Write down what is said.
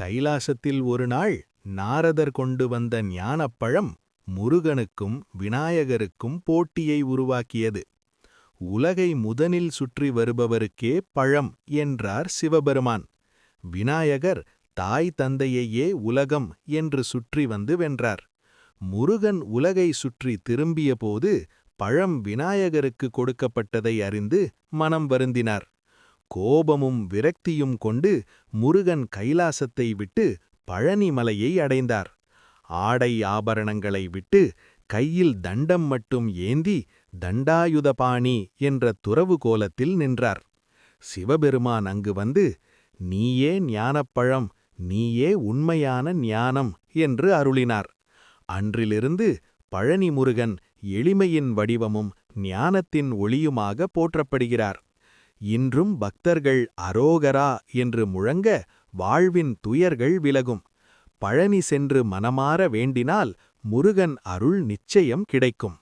கைலாசத்தில் ஒரு நாள் நாரதர் கொண்டு வந்த ஞானப்பழம் முருகனுக்கும் விநாயகருக்கும் போட்டியை உருவாக்கியது. உலகை முதனில் சுற்றி வருபவருக்கே பழம் என்றார் சிவபெருமான். விநாயகர் தாய் தந்தையையே உலகம் என்று சுற்றி வந்து வென்றார். முருகன் உலகை சுற்றி திரும்பியபோது பழம் விநாயகருக்கு கொடுக்கப்பட்டதை அறிந்து மனம் வருந்தினார். கோபமும் விரக்தியும் கொண்டு முருகன் கைலாசத்தை விட்டு பழனி மலையை அடைந்தார். ஆடை ஆபரணங்களை விட்டு கையில் தண்டம் மட்டும் ஏந்தி தண்டாயுதபாணி என்ற துறவு கோலத்தில் நின்றார். சிவபெருமான் அங்கு வந்து, "நீயே ஞானப்பழம், நீயே உண்மையான ஞானம்" என்று அருளினார். அன்றிலிருந்து பழனி முருகன் எளிமையின் வடிவமும் ஞானத்தின் ஒளியுமாக போற்றப்படுகிறார். இன்றும் பக்தர்கள் அரோகரா என்று முழங்க வாழ்வின் துயர்கள் விலகும். பழனி சென்று மனமார வேண்டினால் முருகன் அருள் நிச்சயம் கிடைக்கும்.